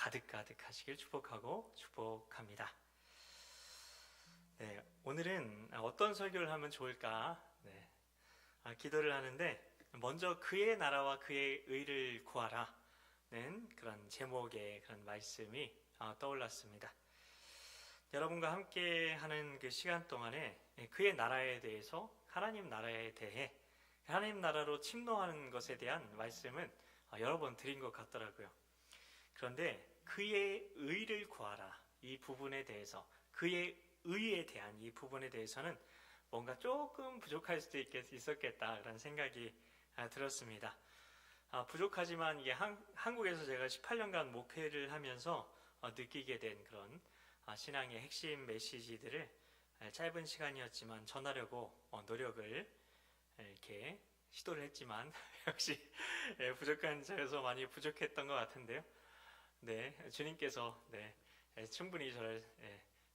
가득가득 하시길 축복하고 축복합니다. 네, 오늘은 어떤 설교를 하면 좋을까 기도를 하는데, 먼저 그의 나라와 그의 의를 구하라는 그런 제목의 그런 말씀이 떠올랐습니다. 여러분과 함께 하는 그 시간 동안에 그의 나라에 대해서, 하나님 나라에 대해, 하나님 나라로 침노하는 것에 대한 말씀은 여러 번 드린 것 같더라고요. 그런데 그의 의를 구하라, 이 부분에 대해서, 그의 의에 대한 이 부분에 대해서는 뭔가 조금 부족할 수도 있었겠다 그런 생각이 들었습니다. 부족하지만 이게 한국에서 제가 18년간 목회를 하면서 느끼게 된 그런 신앙의 핵심 메시지들을 짧은 시간이었지만 전하려고 노력을 이렇게 시도를 했지만 역시 부족한 점에서 많이 부족했던 것 같은데요. 네, 주님께서 충분히 저를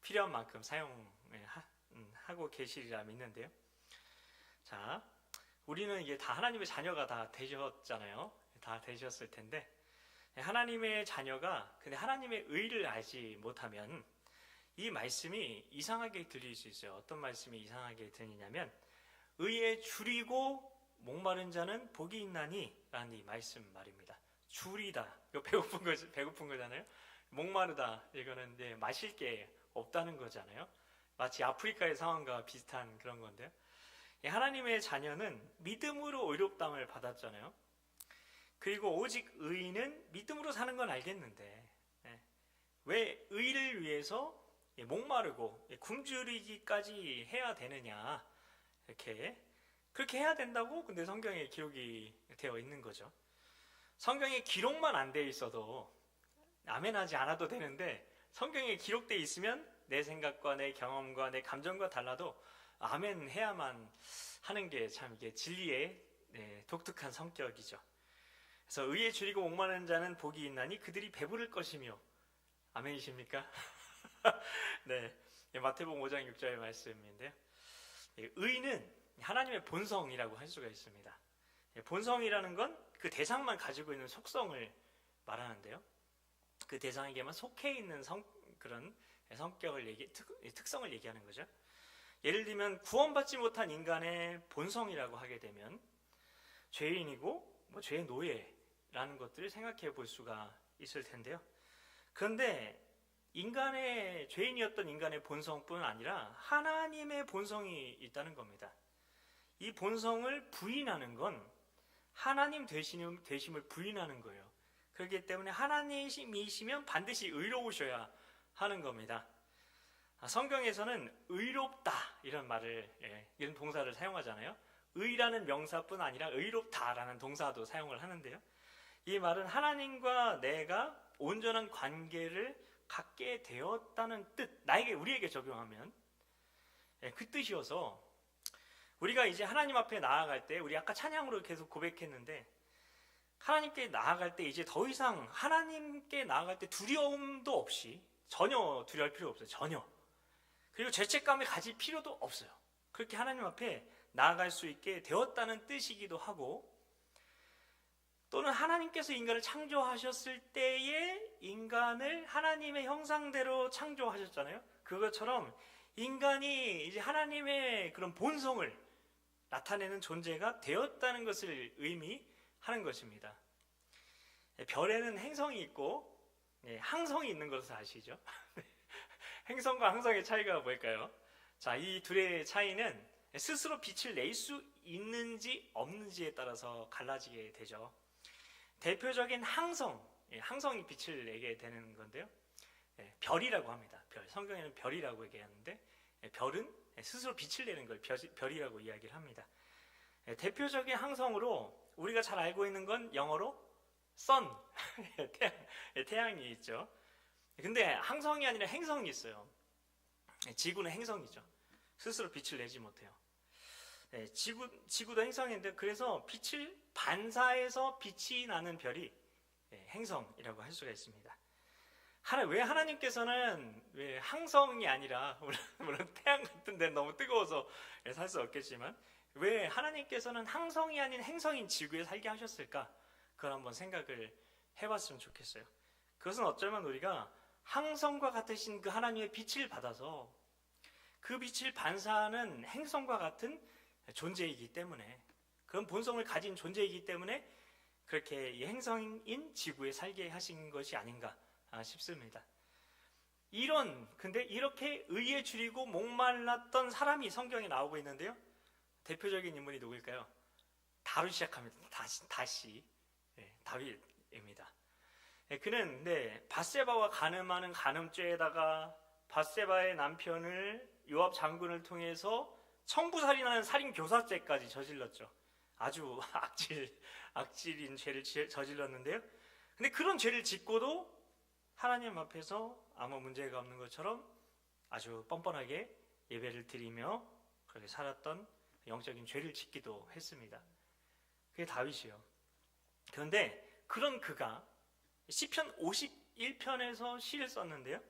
필요한 만큼 사용하고 계시리라 믿는데요. 자, 우리는 이게 다 하나님의 자녀가 다 되셨잖아요. 다 되셨을 텐데, 하나님의 자녀가 근데 하나님의 의를 알지 못하면 이 말씀이 이상하게 들릴 수 있어요. 어떤 말씀이 이상하게 들리냐면, 의에 줄이고 목마른 자는 복이 있나니 라는 이 말씀 말입니다. 줄이다, 이거 배고픈 거잖아요. 목마르다, 이거는 이제 마실 게 없다는 거잖아요. 마치 아프리카의 상황과 비슷한 그런 건데요. 하나님의 자녀는 믿음으로 의롭다함을 받았잖아요. 그리고 오직 의인은 믿음으로 사는 건 알겠는데 왜 의를 위해서 목마르고 굶주리기까지 해야 되느냐, 그렇게 해야 된다고 근데 성경에 기록이 되어 있는 거죠. 성경에 기록만 안 돼 있어도 아멘하지 않아도 되는데, 성경에 기록되어 있으면 내 생각과 내 경험과 내 감정과 달라도 아멘 해야만 하는 게 참 이게 진리의 독특한 성격이죠. 그래서 의에 줄이고 목마른 자는 복이 있나니 그들이 배부를 것이며, 아멘이십니까? 네, 마태복음 5장 6절의 말씀인데요. 의는 하나님의 본성이라고 할 수가 있습니다. 본성이라는 건 그 대상만 가지고 있는 속성을 말하는데요. 그 대상에게만 속해 있는 그런 특성을 얘기하는 거죠. 예를 들면 구원받지 못한 인간의 본성이라고 하게 되면 죄인이고 죄의 노예라는 것들을 생각해 볼 수가 있을 텐데요. 그런데 죄인이었던 인간의 본성뿐 아니라 하나님의 본성이 있다는 겁니다. 이 본성을 부인하는 건 하나님 되심을 부인하는 거예요. 그렇기 때문에 하나님이시면 반드시 의로우셔야 하는 겁니다. 성경에서는 의롭다 이런 이런 동사를 사용하잖아요. 의라는 명사뿐 아니라 의롭다라는 동사도 사용을 하는데요. 이 말은 하나님과 내가 온전한 관계를 갖게 되었다는 뜻, 우리에게 적용하면 그 뜻이어서, 우리가 이제 하나님 앞에 나아갈 때, 우리 아까 찬양으로 계속 고백했는데, 하나님께 나아갈 때 이제 더 이상 하나님께 나아갈 때 두려움도 없이, 전혀 두려울 필요 없어요. 전혀. 그리고 죄책감을 가질 필요도 없어요. 그렇게 하나님 앞에 나아갈 수 있게 되었다는 뜻이기도 하고, 또는 하나님께서 인간을 창조하셨을 때에 인간을 하나님의 형상대로 창조하셨잖아요. 그것처럼 인간이 이제 하나님의 그런 본성을 나타내는 존재가 되었다는 것을 의미하는 것입니다. 별에는 행성이 있고 항성이 있는 것을 아시죠? 행성과 항성의 차이가 뭘까요? 자, 이 둘의 차이는 스스로 빛을 낼 수 있는지 없는지에 따라서 갈라지게 되죠. 대표적인 항성이 빛을 내게 되는 건데요. 별이라고 합니다. 성경에는 별이라고 얘기하는데, 별은 스스로 빛을 내는 걸 별이라고 이야기를 합니다. 대표적인 항성으로 우리가 잘 알고 있는 건 영어로 sun, 태양이 있죠. 근데 항성이 아니라 행성이 있어요. 지구는 행성이죠. 스스로 빛을 내지 못해요. 지구도 행성인데, 그래서 빛을 반사해서 빛이 나는 별이 행성이라고 할 수가 있습니다. 왜 하나님께서는 왜 항성이 아니라, 물론 태양 같은 데는 너무 뜨거워서 살 수 없겠지만, 왜 하나님께서는 항성이 아닌 행성인 지구에 살게 하셨을까? 그걸 한번 생각을 해봤으면 좋겠어요. 그것은 어쩌면 우리가 항성과 같으신 그 하나님의 빛을 받아서 그 빛을 반사하는 행성과 같은 존재이기 때문에, 그런 본성을 가진 존재이기 때문에 그렇게 이 행성인 지구에 살게 하신 것이 아닌가 싶습니다. 근데 이렇게 의에 줄이고 목말랐던 사람이 성경에 나오고 있는데요. 대표적인 인물이 누구일까요? 다루 시작합니다. 다시 다윗입니다. 그는 밧세바와 간음하는 간음죄에다가 밧세바의 남편을 요압 장군을 통해서 청부살인하는 살인교사죄까지 저질렀죠. 아주 악질인 죄를 저질렀는데요. 근데 그런 죄를 짓고도 하나님 앞에서 아무 문제가 없는 것처럼 아주 뻔뻔하게 예배를 드리며 그렇게 살았던 영적인 죄를 짓기도 했습니다. 그게 다윗이요. 그런데 그런 그가 시편 51편에서 시를 썼는데요.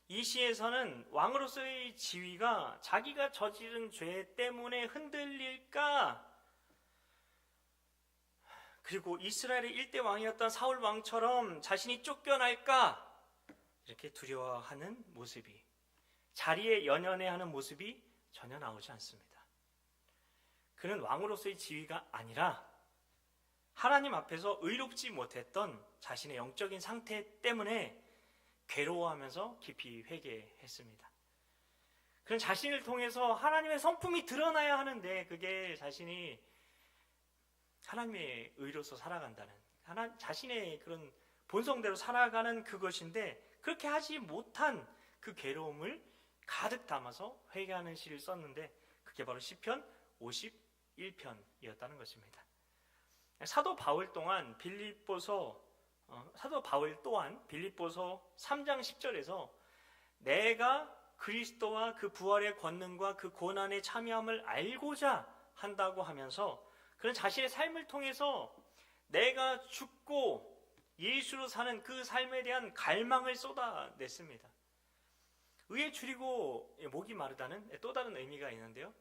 이 시에서는 왕으로서의 지위가 자기가 저지른 죄 때문에 흔들릴까, 그리고 이스라엘의 1대 왕이었던 사울 왕처럼 자신이 쫓겨날까, 이렇게 두려워하는 모습이, 자리에 연연해하는 모습이 전혀 나오지 않습니다. 그는 왕으로서의 지위가 아니라 하나님 앞에서 의롭지 못했던 자신의 영적인 상태 때문에 괴로워하면서 깊이 회개했습니다. 그는 자신을 통해서 하나님의 성품이 드러나야 하는데, 그게 자신이 하나님의 의로서 살아간다는, 자신의 그런 본성대로 살아가는 그것인데, 그렇게 하지 못한 그 괴로움을 가득 담아서 회개하는 시를 썼는데, 그게 바로 시편 51편이었다는 것입니다. 사도 바울 또한 빌립보서 3장 10절에서 내가 그리스도와 그 부활의 권능과 그 고난에 참여함을 알고자 한다고 하면서, 그런 자신의 삶을 통해서 내가 죽고 예수로 사는 그 삶에 대한 갈망을 쏟아냈습니다. 의에 줄이고 목이 마르다는 또 다른 의미가 있는데요.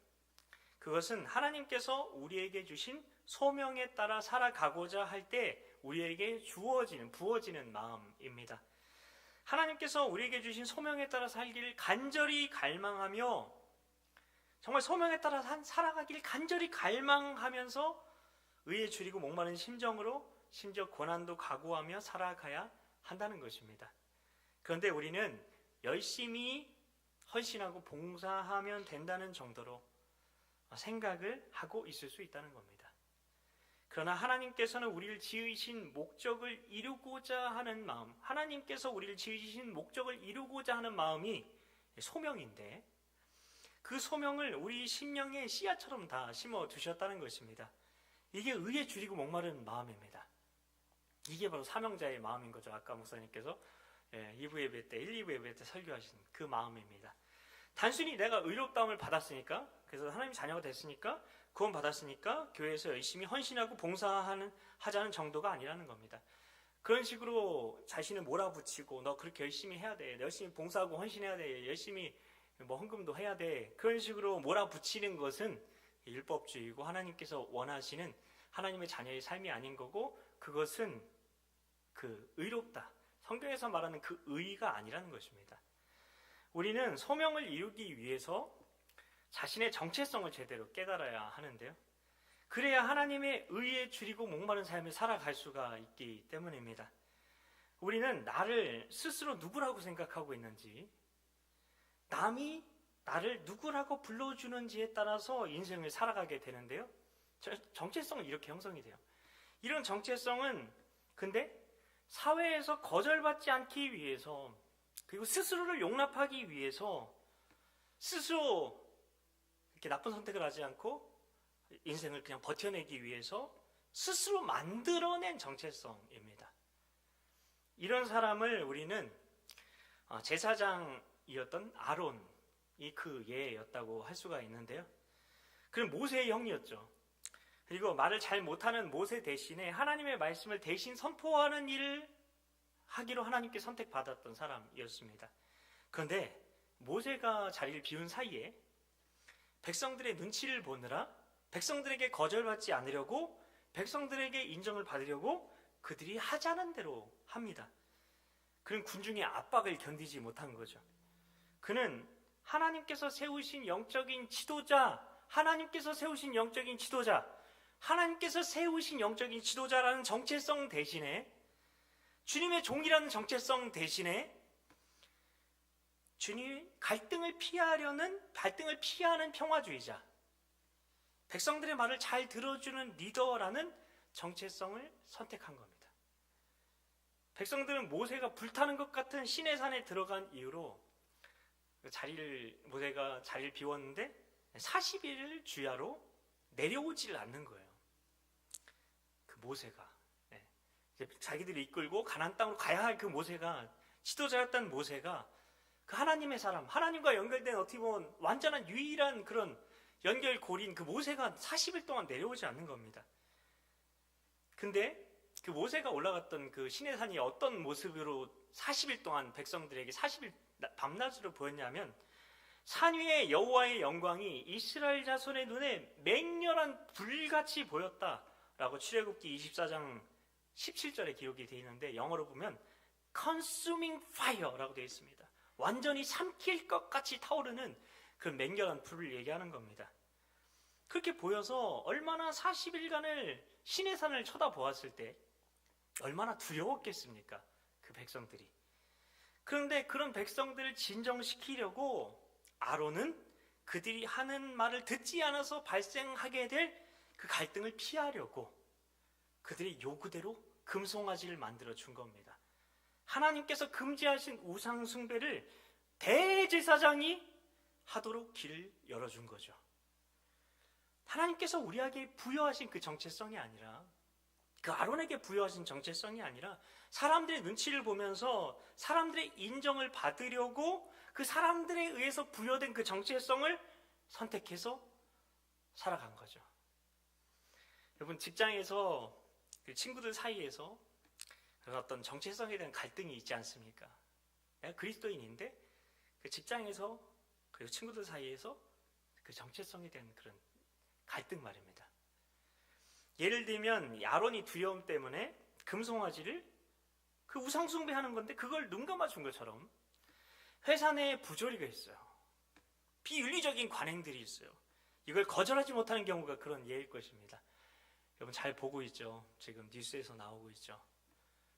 그것은 하나님께서 우리에게 주신 소명에 따라 살아가고자 할 때 우리에게 부어지는 마음입니다. 하나님께서 우리에게 주신 소명에 따라 살기를 간절히 갈망하며, 정말 소명에 따라 살아가기를 간절히 갈망하면서 의에 줄이고 목마른 심정으로 심지어 고난도 각오하며 살아가야 한다는 것입니다. 그런데 우리는 열심히 헌신하고 봉사하면 된다는 정도로 생각을 하고 있을 수 있다는 겁니다. 그러나 하나님께서는 우리를 지으신 목적을 이루고자 하는 마음, 하나님께서 우리를 지으신 목적을 이루고자 하는 마음이 소명인데, 그 소명을 우리 심령의 씨앗처럼 다 심어 두셨다는 것입니다. 이게 의에 줄이고 목마른 마음입니다. 이게 바로 사명자의 마음인 거죠. 아까 목사님께서 2부 예배 때, 1, 2부 예배 때 설교하신 그 마음입니다. 단순히 내가 의롭다움을 받았으니까, 그래서 하나님 자녀가 됐으니까, 구원 받았으니까 교회에서 열심히 헌신하고 봉사하자는 정도가 아니라는 겁니다. 그런 식으로 자신을 몰아붙이고 너 그렇게 열심히 해야 돼, 열심히 봉사하고 헌신해야 돼, 열심히 헌금도 해야 돼, 그런 식으로 몰아붙이는 것은 율법주의고 하나님께서 원하시는 하나님의 자녀의 삶이 아닌 거고, 그것은 그 의롭다, 성경에서 말하는 그 의가 아니라는 것입니다. 우리는 소명을 이루기 위해서 자신의 정체성을 제대로 깨달아야 하는데요. 그래야 하나님의 의에 줄이고 목마른 삶을 살아갈 수가 있기 때문입니다. 우리는 나를 스스로 누구라고 생각하고 있는지, 남이 나를 누구라고 불러주는지에 따라서 인생을 살아가게 되는데요. 정체성은 이렇게 형성이 돼요. 이런 정체성은 근데 사회에서 거절받지 않기 위해서, 그리고 스스로를 용납하기 위해서 스스로 이렇게 나쁜 선택을 하지 않고 인생을 그냥 버텨내기 위해서 스스로 만들어낸 정체성입니다. 이런 사람을 우리는 제사장이었던 아론이 그 예였다고 할 수가 있는데요. 그는 모세의 형이었죠. 그리고 말을 잘 못하는 모세 대신에 하나님의 말씀을 대신 선포하는 일을 하기로 하나님께 선택받았던 사람이었습니다. 그런데 모세가 자리를 비운 사이에 백성들의 눈치를 보느라, 백성들에게 거절받지 않으려고, 백성들에게 인정을 받으려고 그들이 하자는 대로 합니다. 그는 군중의 압박을 견디지 못한 거죠. 그는 하나님께서 세우신 영적인 지도자, 하나님께서 세우신 영적인 지도자라는 정체성 대신에, 주님의 종이라는 정체성 대신에 주님 갈등을 피하는 평화주의자, 백성들의 말을 잘 들어주는 리더라는 정체성을 선택한 겁니다. 백성들은 모세가 불타는 것 같은 시내산에 들어간 이후로 모세가 자리를 비웠는데 40일 주야로 내려오질 않는 거예요. 그 모세가 이제 자기들이 이끌고 가나안 땅으로 가야 할 그 모세가, 지도자였던 모세가 그 하나님의 사람, 하나님과 연결된 어떻게 보면 완전한 유일한 그런 연결고리인 그 모세가 40일 동안 내려오지 않는 겁니다. 근데 그 모세가 올라갔던 그 시내산이 어떤 모습으로 40일 동안 백성들에게 40일 밤낮으로 보였냐면, 산 위에 여호와의 영광이 이스라엘 자손의 눈에 맹렬한 불같이 보였다라고 출애굽기 24장 17절에 기록이 되어 있는데, 영어로 보면 consuming fire라고 되어 있습니다. 완전히 삼킬 것 같이 타오르는 그 맹렬한 불을 얘기하는 겁니다. 그렇게 보여서 얼마나 40일간을 시내산을 쳐다보았을 때 얼마나 두려웠겠습니까? 그 백성들이. 그런데 그런 백성들을 진정시키려고 아론은 그들이 하는 말을 듣지 않아서 발생하게 될 그 갈등을 피하려고 그들의 요구대로 금송아지를 만들어 준 겁니다. 하나님께서 금지하신 우상 숭배를 대제사장이 하도록 길을 열어준 거죠. 하나님께서 우리에게 부여하신 그 정체성이 아니라, 그 아론에게 부여하신 정체성이 아니라, 사람들의 눈치를 보면서 사람들의 인정을 받으려고 그 사람들에 의해서 부여된 그 정체성을 선택해서 살아간 거죠. 여러분, 직장에서 그 친구들 사이에서 그런 어떤 정체성에 대한 갈등이 있지 않습니까? 내가 그리스도인인데 그 직장에서, 그리고 친구들 사이에서 그 정체성에 대한 그런 갈등 말입니다. 예를 들면 아론이 두려움 때문에 금송아지를, 그 우상숭배하는 건데 그걸 눈 감아준 것처럼 회사 내에 부조리가 있어요. 비윤리적인 관행들이 있어요. 이걸 거절하지 못하는 경우가 그런 예일 것입니다. 여러분 잘 보고 있죠? 지금 뉴스에서 나오고 있죠?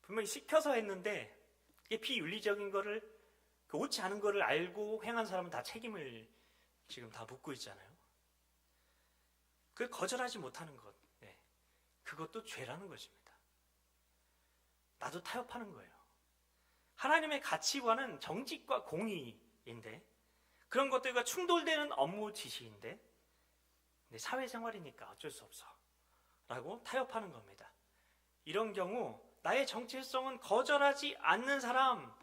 분명히 시켜서 했는데 이게 비윤리적인 거를, 그 옳지 않은 거를 알고 행한 사람은 다 책임을 지금 다 묻고 있잖아요. 그걸 거절하지 못하는 것, 그것도 죄라는 것입니다. 나도 타협하는 거예요. 하나님의 가치관은 정직과 공의인데, 그런 것들과 충돌되는 업무 지시인데, 사회생활이니까 어쩔 수 없어 라고 타협하는 겁니다. 이런 경우 나의 정체성은 거절하지 않는 사람,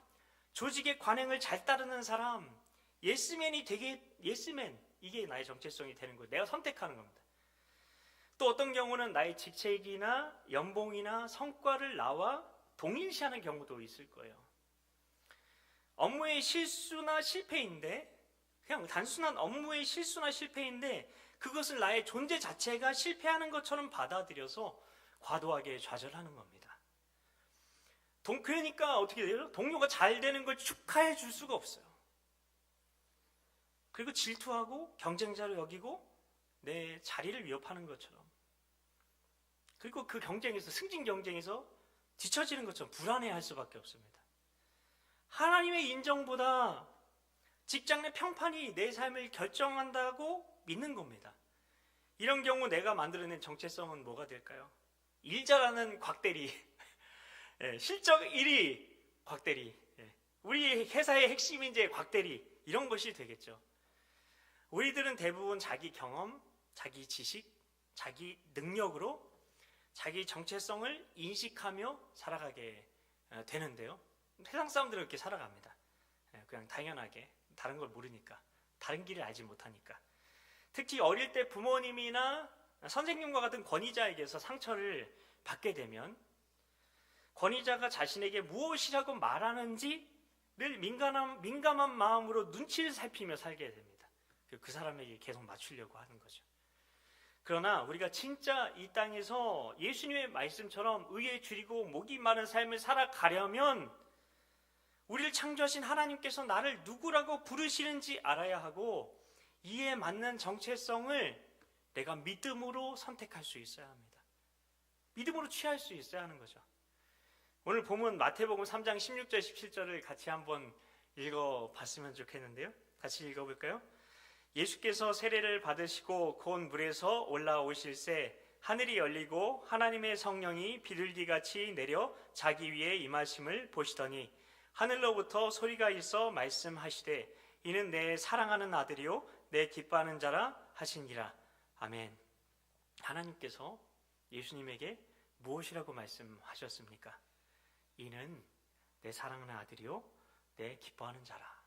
조직의 관행을 잘 따르는 사람, 예스맨이 되게, 예스맨, 이게 나의 정체성이 되는 거예요. 내가 선택하는 겁니다. 또 어떤 경우는 나의 직책이나 연봉이나 성과를 나와 동일시하는 경우도 있을 거예요. 업무의 실수나 실패인데, 그냥 단순한 업무의 실수나 실패인데 그것을 나의 존재 자체가 실패하는 것처럼 받아들여서 과도하게 좌절하는 겁니다. 그러니까 어떻게 돼요? 동료가 잘 되는 걸 축하해 줄 수가 없어요. 그리고 질투하고 경쟁자로 여기고 내 자리를 위협하는 것처럼, 그리고 그 경쟁에서, 승진 경쟁에서 뒤처지는 것처럼 불안해할 수밖에 없습니다. 하나님의 인정보다 직장 내 평판이 내 삶을 결정한다고 믿는 겁니다. 이런 경우 내가 만들어낸 정체성은 뭐가 될까요? 일 잘하는 곽대리, 실적 1위 곽대리, 우리 회사의 핵심 인재 곽대리, 이런 것이 되겠죠. 우리들은 대부분 자기 경험, 자기 지식, 자기 능력으로 자기 정체성을 인식하며 살아가게 되는데요. 세상 사람들은 그렇게 살아갑니다. 그냥 당연하게, 다른 걸 모르니까, 다른 길을 알지 못하니까. 특히 어릴 때 부모님이나 선생님과 같은 권위자에게서 상처를 받게 되면 권위자가 자신에게 무엇이라고 말하는지 늘 민감한 마음으로 눈치를 살피며 살게 됩니다. 그 사람에게 계속 맞추려고 하는 거죠. 그러나 우리가 진짜 이 땅에서 예수님의 말씀처럼 의에 줄이고 목이 마른 삶을 살아가려면 우리를 창조하신 하나님께서 나를 누구라고 부르시는지 알아야 하고 이에 맞는 정체성을 내가 믿음으로 선택할 수 있어야 합니다. 믿음으로 취할 수 있어야 하는 거죠. 오늘 본문 마태복음 3장 16절 17절을 같이 한번 읽어봤으면 좋겠는데요. 같이 읽어볼까요? 예수께서 세례를 받으시고 곧 물에서 올라오실새 하늘이 열리고 하나님의 성령이 비둘기같이 내려 자기 위에 임하심을 보시더니 하늘로부터 소리가 있어 말씀하시되 이는 내 사랑하는 아들이요 내 기뻐하는 자라 하시니라. 아멘. 하나님께서 예수님에게 무엇이라고 말씀하셨습니까? 이는 내 사랑하는 아들이요 내 기뻐하는 자라.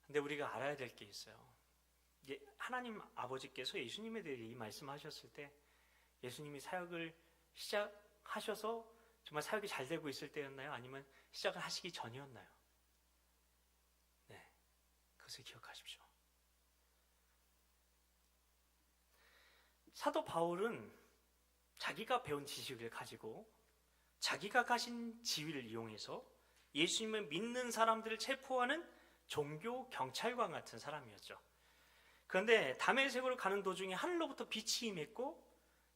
근데 우리가 알아야 될 게 있어요. 하나님 아버지께서 예수님에 대해 이 말씀하셨을 때 예수님이 사역을 시작하셔서 정말 사역이 잘 되고 있을 때였나요? 아니면 시작을 하시기 전이었나요? 네, 그것을 기억하십시오. 사도 바울은 자기가 배운 지식을 가지고 자기가 가진 지위를 이용해서 예수님을 믿는 사람들을 체포하는 종교 경찰관 같은 사람이었죠. 그런데 다메섹으로 가는 도중에 하늘로부터 빛이 임했고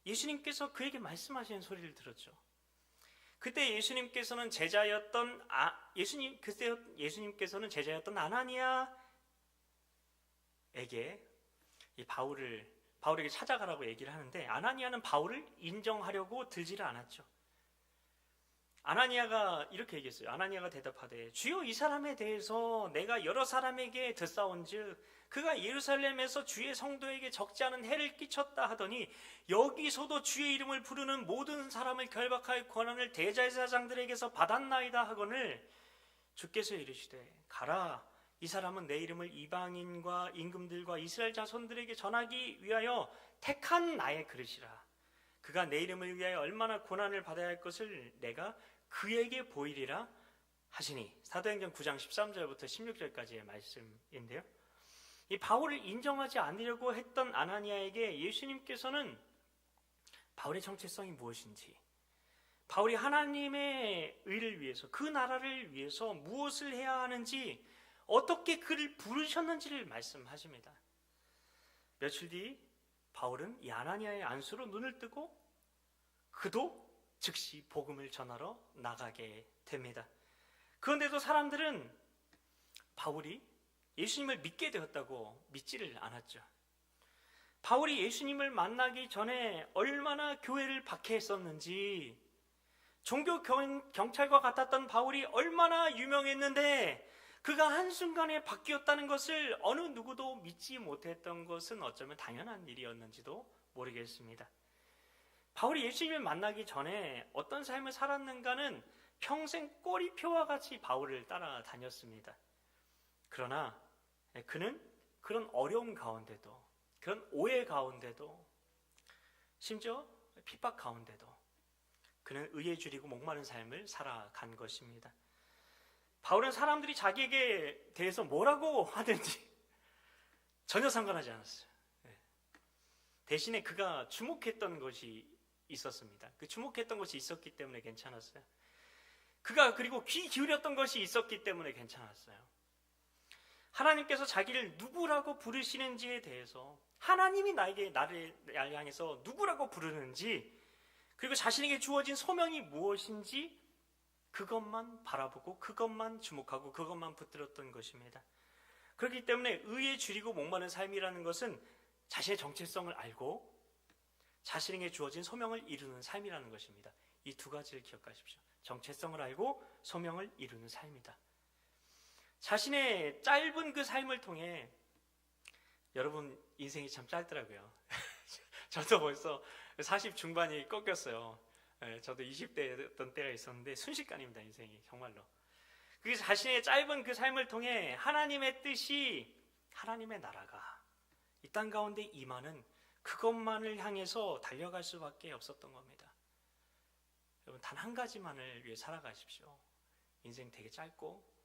예수님께서 그에게 말씀하시는 소리를 들었죠. 그때 예수님께서는 제자였던 아나니아에게 이 바울에게 찾아가라고 얘기를 하는데 아나니아는 바울을 인정하려고 들지를 않았죠. 아나니아가 이렇게 얘기했어요. 아나니아가 대답하되 주여 이 사람에 대해서 내가 여러 사람에게 듣사온즉 그가 예루살렘에서 주의 성도에게 적지 않은 해를 끼쳤다 하더니 여기서도 주의 이름을 부르는 모든 사람을 결박할 권한을 대제사장들에게서 받았나이다 하거늘 주께서 이르시되 가라 이 사람은 내 이름을 이방인과 임금들과 이스라엘 자손들에게 전하기 위하여 택한 나의 그릇이라. 그가 내 이름을 위하여 얼마나 고난을 받아야 할 것을 내가 그에게 보이리라 하시니. 사도행전 9장 13절부터 16절까지의 말씀인데요. 이 바울을 인정하지 않으려고 했던 아나니아에게 예수님께서는 바울의 정체성이 무엇인지, 바울이 하나님의 의를 위해서, 그 나라를 위해서 무엇을 해야 하는지, 어떻게 그를 부르셨는지를 말씀하십니다. 며칠 뒤 바울은 이 아나니아의 안수로 눈을 뜨고 그도 즉시 복음을 전하러 나가게 됩니다. 그런데도 사람들은 바울이 예수님을 믿게 되었다고 믿지를 않았죠. 바울이 예수님을 만나기 전에 얼마나 교회를 박해했었는지, 종교 경찰과 같았던 바울이 얼마나 유명했는데 그가 한순간에 바뀌었다는 것을 어느 누구도 믿지 못했던 것은 어쩌면 당연한 일이었는지도 모르겠습니다. 바울이 예수님을 만나기 전에 어떤 삶을 살았는가는 평생 꼬리표와 같이 바울을 따라다녔습니다. 그러나 그는 그런 어려움 가운데도, 그런 오해 가운데도, 심지어 핍박 가운데도 그는 의에 줄이고 목마른 삶을 살아간 것입니다. 바울은 사람들이 자기에게 대해서 뭐라고 하든지 전혀 상관하지 않았어요. 대신에 그가 주목했던 것이 있었습니다. 그 주목했던 것이 있었기 때문에 괜찮았어요. 그가 그리고 귀 기울였던 것이 있었기 때문에 괜찮았어요. 하나님께서 자기를 누구라고 부르시는지에 대해서, 하나님이 나를 향해서 누구라고 부르는지, 그리고 자신에게 주어진 소명이 무엇인지 그것만 바라보고 그것만 주목하고 그것만 붙들었던 것입니다. 그렇기 때문에 의에 줄이고 목마른 삶이라는 것은 자신의 정체성을 알고 자신에게 주어진 소명을 이루는 삶이라는 것입니다. 이 두 가지를 기억하십시오. 정체성을 알고 소명을 이루는 삶이다. 자신의 짧은 그 삶을 통해, 여러분 인생이 참 짧더라고요. 저도 벌써 40 중반이 꺾였어요. 저도 20대였던 때가 있었는데 순식간입니다. 인생이 정말로. 그래서 자신의 짧은 그 삶을 통해 하나님의 뜻이, 하나님의 나라가 이 땅 가운데 임하는 그것만을 향해서 달려갈 수밖에 없었던 겁니다. 여러분 단 한 가지만을 위해 살아가십시오. 인생 되게 짧고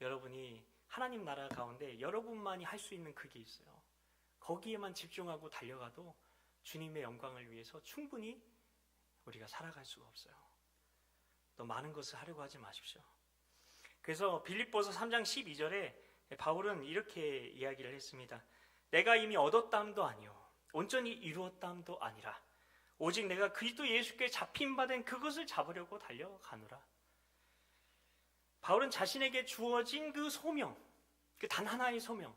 여러분이 하나님 나라 가운데 여러분만이 할 수 있는 그게 있어요. 거기에만 집중하고 달려가도 주님의 영광을 위해서 충분히 우리가 살아갈 수가 없어요. 또 많은 것을 하려고 하지 마십시오. 그래서 빌립보서 3장 12절에 바울은 이렇게 이야기를 했습니다. 내가 이미 얻었다함도 아니요 온전히 이루었다함도 아니라 오직 내가 그리스도 예수께 잡힌 바 된 그것을 잡으려고 달려가노라. 바울은 자신에게 주어진 그 소명, 그 단 하나의 소명,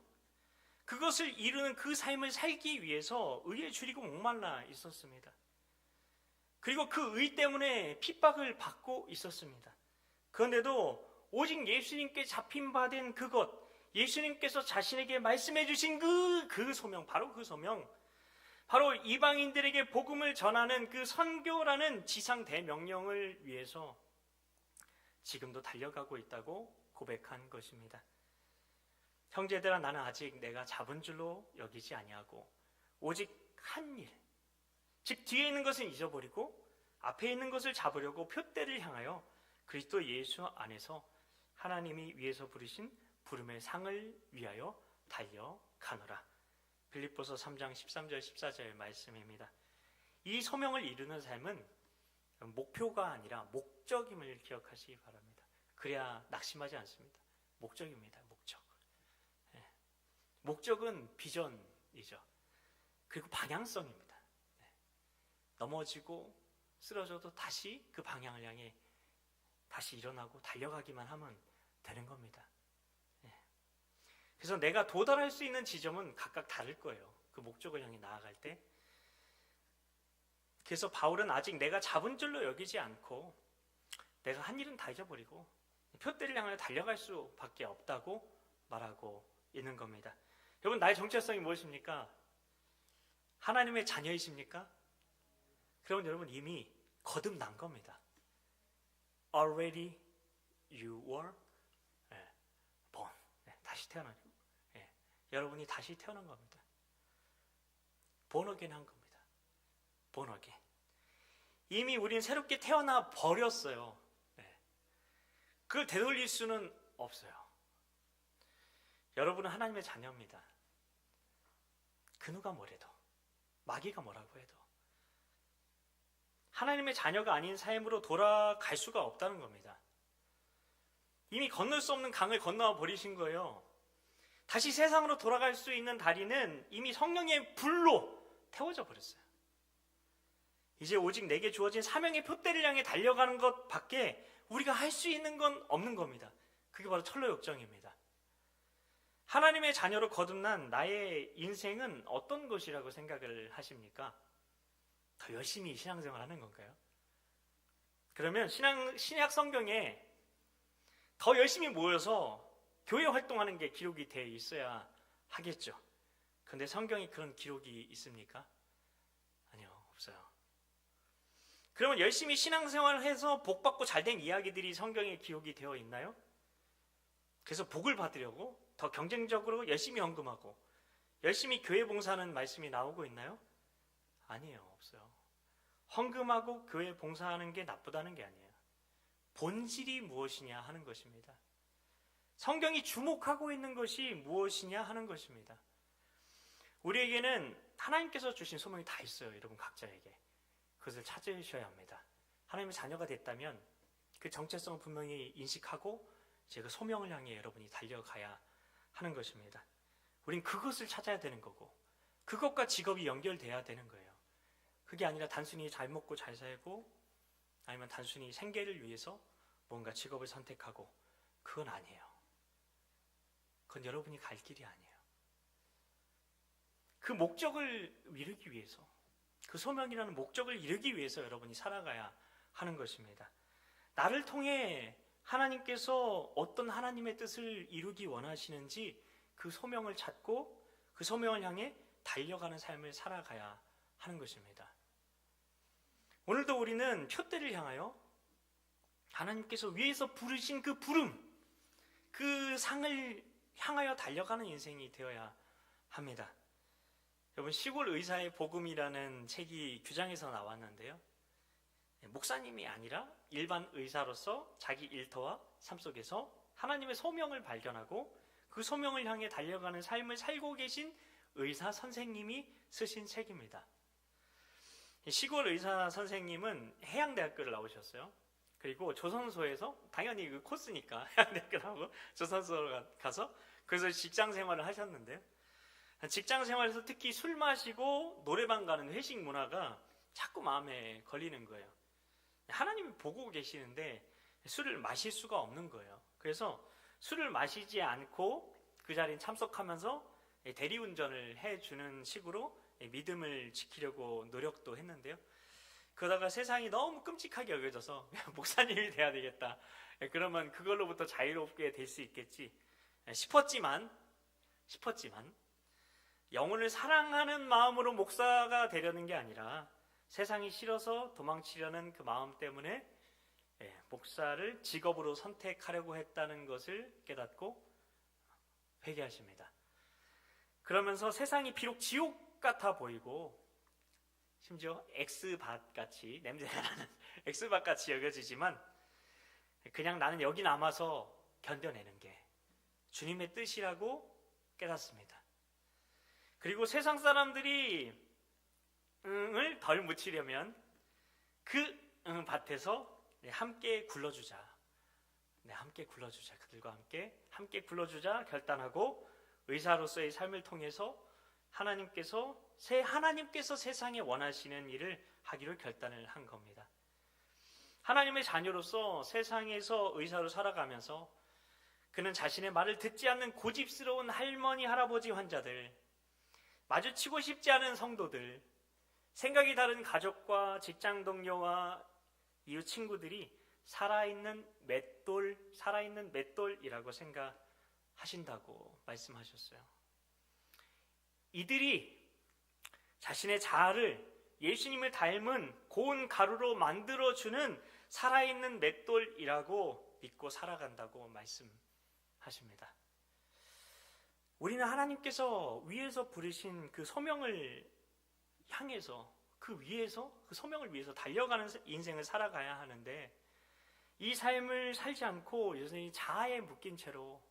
그것을 이루는 그 삶을 살기 위해서 의에 줄이고 목말라 있었습니다. 그리고 그 의 때문에 핍박을 받고 있었습니다. 그런데도 오직 예수님께 잡힌 바 된 그것, 예수님께서 자신에게 말씀해 주신 그 소명, 바로 그 소명, 바로 이방인들에게 복음을 전하는 그 선교라는 지상 대명령을 위해서 지금도 달려가고 있다고 고백한 것입니다. 형제들아, 나는 아직 내가 잡은 줄로 여기지 아니하고 오직 한 일, 즉 뒤에 있는 것은 잊어버리고 앞에 있는 것을 잡으려고 표대를 향하여 그리스도 예수 안에서 하나님이 위에서 부르신 부름의 상을 위하여 달려가노라. 빌립보서 3장 13절 14절 말씀입니다. 이 소명을 이루는 삶은 목표가 아니라 목적임을 기억하시기 바랍니다. 그래야 낙심하지 않습니다. 목적입니다. 목적. 목적은 비전이죠. 그리고 방향성입니다. 넘어지고 쓰러져도 다시 그 방향을 향해 다시 일어나고 달려가기만 하면 되는 겁니다. 그래서 내가 도달할 수 있는 지점은 각각 다를 거예요. 그 목적을 향해 나아갈 때. 그래서 바울은 아직 내가 잡은 줄로 여기지 않고 내가 한 일은 다 잊어버리고 표대를 향하여 달려갈 수밖에 없다고 말하고 있는 겁니다. 여러분, 나의 정체성이 무엇입니까? 하나님의 자녀이십니까? 그러면 여러분 이미 거듭난 겁니다. Already you were born. 다시 태어나죠. 여러분이 다시 태어난 겁니다. born again 한 겁니다. born again. 이미 우리는 새롭게 태어나 버렸어요. 그걸 되돌릴 수는 없어요. 여러분은 하나님의 자녀입니다. 그 누가 뭐래도, 마귀가 뭐라고 해도 하나님의 자녀가 아닌 삶으로 돌아갈 수가 없다는 겁니다. 이미 건널 수 없는 강을 건너와 버리신 거예요. 다시 세상으로 돌아갈 수 있는 다리는 이미 성령의 불로 태워져 버렸어요. 이제 오직 내게 주어진 사명의 표대를 향해 달려가는 것밖에 우리가 할 수 있는 건 없는 겁니다. 그게 바로 철로역정입니다. 하나님의 자녀로 거듭난 나의 인생은 어떤 것이라고 생각을 하십니까? 더 열심히 신앙생활 하는 건가요? 그러면 신약 성경에 더 열심히 모여서 교회 활동하는 게 기록이 되어 있어야 하겠죠. 그런데 성경에 그런 기록이 있습니까? 아니요, 없어요. 그러면 열심히 신앙생활을 해서 복받고 잘된 이야기들이 성경에 기록이 되어 있나요? 그래서 복을 받으려고 더 경쟁적으로 열심히 헌금하고 열심히 교회 봉사하는 말씀이 나오고 있나요? 아니에요, 없어요. 헌금하고 교회 봉사하는 게 나쁘다는 게 아니에요. 본질이 무엇이냐 하는 것입니다. 성경이 주목하고 있는 것이 무엇이냐 하는 것입니다. 우리에게는 하나님께서 주신 소명이 다 있어요. 여러분 각자에게. 그것을 찾으셔야 합니다. 하나님의 자녀가 됐다면 그 정체성을 분명히 인식하고 제가 소명을 향해 여러분이 달려가야 하는 것입니다. 우린 그것을 찾아야 되는 거고 그것과 직업이 연결돼야 되는 거예요. 그게 아니라 단순히 잘 먹고 잘 살고 아니면 단순히 생계를 위해서 뭔가 직업을 선택하고 그건 아니에요. 그건 여러분이 갈 길이 아니에요. 그 목적을 이루기 위해서 그 소명이라는 목적을 이루기 위해서 여러분이 살아가야 하는 것입니다. 나를 통해 하나님께서 어떤 하나님의 뜻을 이루기 원하시는지 그 소명을 찾고 그 소명을 향해 달려가는 삶을 살아가야 하는 것입니다. 오늘도 우리는 표대를 향하여 하나님께서 위에서 부르신 그 부름, 그 상을 향하여 달려가는 인생이 되어야 합니다. 여러분, 시골 의사의 복음이라는 책이 규장에서 나왔는데요. 목사님이 아니라 일반 의사로서 자기 일터와 삶 속에서 하나님의 소명을 발견하고 그 소명을 향해 달려가는 삶을 살고 계신 의사 선생님이 쓰신 책입니다. 시골 의사 선생님은 해양대학교를 나오셨어요. 그리고 조선소에서 당연히 그 코스니까 해양대학교하고 조선소로 가서 그래서 직장 생활을 하셨는데요. 직장 생활에서 특히 술 마시고 노래방 가는 회식 문화가 자꾸 마음에 걸리는 거예요. 하나님이 보고 계시는데 술을 마실 수가 없는 거예요. 그래서 술을 마시지 않고 그 자리에 참석하면서 대리운전을 해주는 식으로 믿음을 지키려고 노력도 했는데요. 그러다가 세상이 너무 끔찍하게 여겨져서 목사님이 돼야 되겠다. 그러면 그걸로부터 자유롭게 될 수 있겠지 싶었지만 영혼을 사랑하는 마음으로 목사가 되려는 게 아니라 세상이 싫어서 도망치려는 그 마음 때문에 목사를 직업으로 선택하려고 했다는 것을 깨닫고 회개하십니다. 그러면서 세상이 비록 지옥 같아 보이고 심지어 엑스밭 같이 냄새가 나는 엑스밭 같이 여겨지지만 그냥 나는 여기 남아서 견뎌내는 게 주님의 뜻이라고 깨닫습니다. 그리고 세상 사람들이 응을 덜 묻히려면 그 밭에서 함께 굴러주자. 함께 굴러주자. 그들과 함께 굴러주자 결단하고 의사로서의 삶을 통해서 하나님께서 세상에 원하시는 일을 하기로 결단을 한 겁니다. 하나님의 자녀로서 세상에서 의사로 살아가면서 그는 자신의 말을 듣지 않는 고집스러운 할머니, 할아버지 환자들, 마주치고 싶지 않은 성도들, 생각이 다른 가족과 직장 동료와 이웃 친구들이 살아있는 맷돌이라고 생각하신다고 말씀하셨어요. 이들이 자신의 자아를 예수님을 닮은 고운 가루로 만들어주는 살아있는 맷돌이라고 믿고 살아간다고 말씀하십니다. 우리는 하나님께서 위에서 부르신 그 소명을 향해서 그 소명을 위해서 달려가는 인생을 살아가야 하는데 이 삶을 살지 않고 여전히 자아에 묶인 채로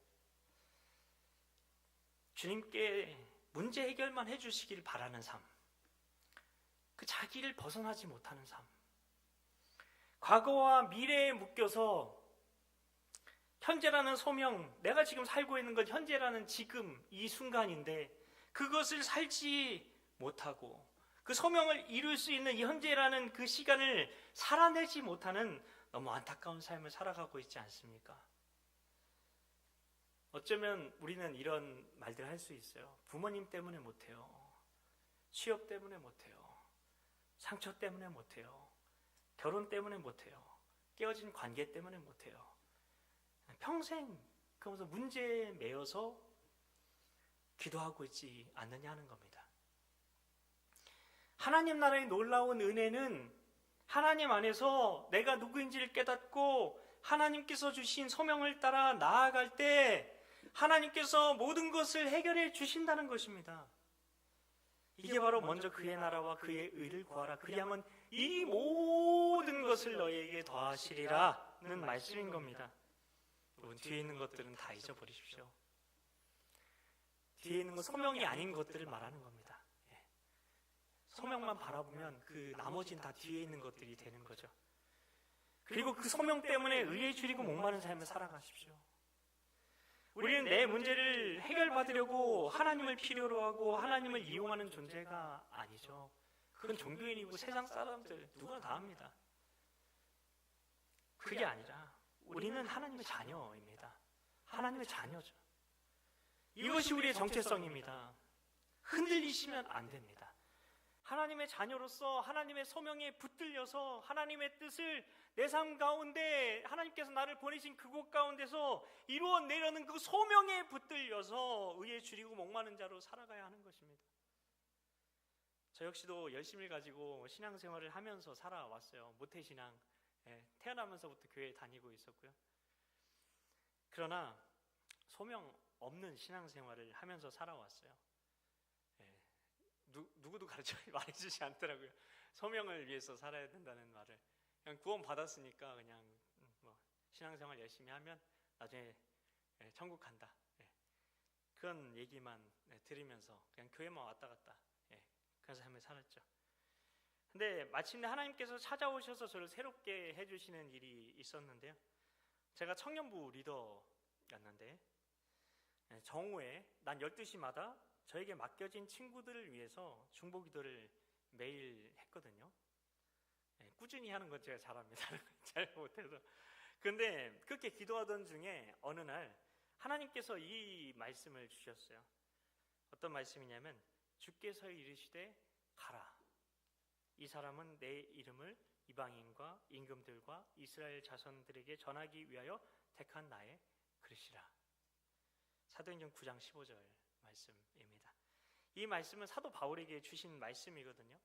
주님께 문제 해결만 해주시길 바라는 삶, 그 자기를 벗어나지 못하는 삶, 과거와 미래에 묶여서 현재라는 소명, 내가 지금 살고 있는 건 현재라는 지금 이 순간인데 그것을 살지 못하고 그 소명을 이룰 수 있는 이 현재라는 그 시간을 살아내지 못하는 너무 안타까운 삶을 살아가고 있지 않습니까? 어쩌면 우리는 이런 말들을 할 수 있어요. 부모님 때문에 못해요. 취업 때문에 못해요. 상처 때문에 못해요. 결혼 때문에 못해요. 깨어진 관계 때문에 못해요. 평생 그러면서 문제에 매여서 기도하고 있지 않느냐 하는 겁니다. 하나님 나라의 놀라운 은혜는 하나님 안에서 내가 누구인지를 깨닫고 하나님께서 주신 소명을 따라 나아갈 때 하나님께서 모든 것을 해결해 주신다는 것입니다. 이게 바로 먼저 그의 나라와 그의 의를 구하라. 그리하면 이 모든 것을 너희에게 더하시리라는 말씀인 겁니다. 여러분, 뒤에 있는 것들은 다 잊어버리십시오. 뒤에 있는 건 소명이 아닌 것들을 말하는 겁니다. 소명만 바라보면 그 나머지는 다 뒤에 있는 것들이 되는 거죠. 그리고 그 소명 때문에 의에 줄이고 목마른 삶을 살아가십시오. 우리는 내 문제를 해결받으려고 하나님을 필요로 하고 하나님을 이용하는 존재가 아니죠. 그건 종교인이고 세상 사람들 누구나 다 합니다. 그게 아니라 우리는 하나님의 자녀입니다. 하나님의 자녀죠. 이것이 우리의 정체성입니다. 흔들리시면 안 됩니다. 하나님의 자녀로서 하나님의 소명에 붙들려서 하나님의 뜻을 내 삶 가운데 하나님께서 나를 보내신 그곳 가운데서 이루어내려는 그 소명에 붙들려서 의에 줄이고 목마른 자로 살아가야 하는 것입니다. 저 역시도 열심을 가지고 신앙생활을 하면서 살아왔어요. 모태신앙, 태어나면서부터 교회에 다니고 있었고요. 그러나 소명 없는 신앙생활을 하면서 살아왔어요. 누구도 말해주지 않더라고요. 소명을 위해서 살아야 된다는 말을. 그냥 구원 받았으니까 그냥 신앙생활 열심히 하면 나중에 천국 간다. 그런 얘기만 들으면서 그냥 교회만 왔다 갔다 그런 삶을 살았죠. 근데 마침내 하나님께서 찾아오셔서 저를 새롭게 해주시는 일이 있었는데요. 제가 청년부 리더였는데 정오에 낮 12시마다 저에게 맡겨진 친구들을 위해서 중보기도를 매일 했거든요. 꾸준히 하는 건 제가 잘합니다. 잘 못해서. 근데 그렇게 기도하던 중에 어느 날 하나님께서 이 말씀을 주셨어요. 어떤 말씀이냐면 주께서 이르시되 가라. 이 사람은 내 이름을 이방인과 임금들과 이스라엘 자손들에게 전하기 위하여 택한 나의 그릇이라. 사도행전 9장 15절 말씀입니다. 이 말씀은 사도 바울에게 주신 말씀이거든요.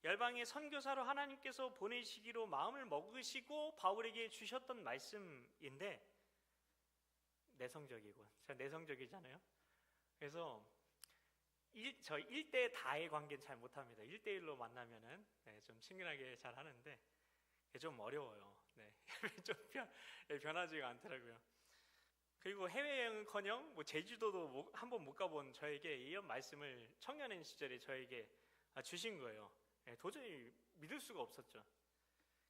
열방의 선교사로 하나님께서 보내시기로 마음을 먹으시고 바울에게 주셨던 말씀인데 내성적이고 제가 내성적이잖아요. 그래서 저 1대 다의 관계는 잘 못합니다. 1대1로 만나면은 좀 친근하게 잘 하는데 좀 어려워요. 좀 변하지가 않더라고요. 그리고 해외여행은커녕 제주도도 한 번 못 가본 저에게 이런 말씀을 청년인 시절에 저에게 주신 거예요. 도저히 믿을 수가 없었죠.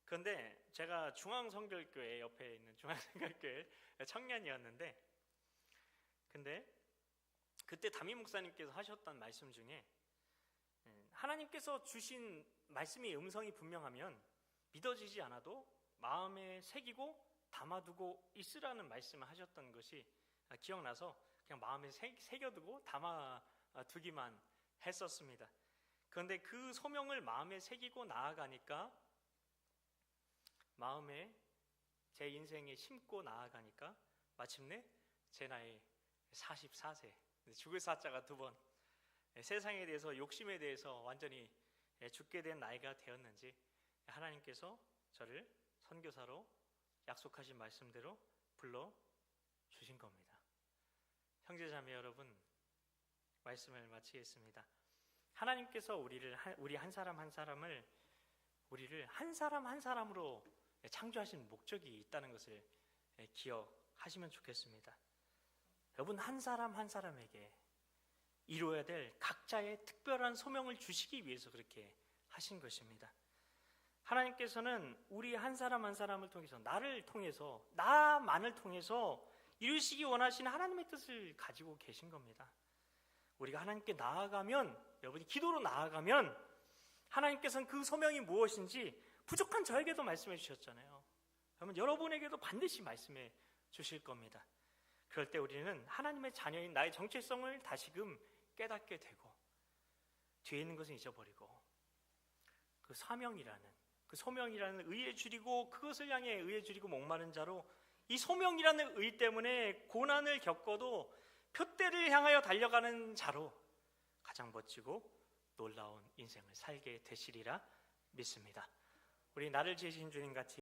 그런데 제가 중앙성결교회 옆에 있는 중앙성결교회 청년이었는데 근데 그때 담임 목사님께서 하셨던 말씀 중에 하나님께서 주신 말씀의 음성이 분명하면 믿어지지 않아도 마음에 새기고 담아두고 있으라는 말씀을 하셨던 것이 기억나서 그냥 마음에 새겨두고 담아두기만 했었습니다. 그런데 그 소명을 마음에 새기고 나아가니까 마음에 제 인생에 심고 나아가니까 마침내 제 나이 44세 죽을 사자가 2번 세상에 대해서 욕심에 대해서 완전히 죽게 된 나이가 되었는지 하나님께서 저를 선교사로 약속하신 말씀대로 불러주신 겁니다. 형제자매 여러분, 말씀을 마치겠습니다. 하나님께서 우리 한 사람 한 사람을 우리를 한 사람 한 사람으로 창조하신 목적이 있다는 것을 기억하시면 좋겠습니다. 여러분 한 사람 한 사람에게 이루어야 될 각자의 특별한 소명을 주시기 위해서 그렇게 하신 것입니다. 하나님께서는 우리 한 사람 한 사람을 통해서 나를 통해서 나만을 통해서 이루시기 원하시는 하나님의 뜻을 가지고 계신 겁니다. 우리가 하나님께 나아가면 여러분이 기도로 나아가면 하나님께서는 그 소명이 무엇인지 부족한 저에게도 말씀해 주셨잖아요. 그러면 여러분에게도 반드시 말씀해 주실 겁니다. 그럴 때 우리는 하나님의 자녀인 나의 정체성을 다시금 깨닫게 되고 뒤에 있는 것은 잊어버리고 그 사명이라는 그 소명이라는 의에 줄이고 그것을 향해 의에 줄이고 목마른 자로 이 소명이라는 의 때문에 고난을 겪어도 표대를 향하여 달려가는 자로 가장 멋지고 놀라운 인생을 살게 되시리라 믿습니다. 우리 나를 지으신 주님 같이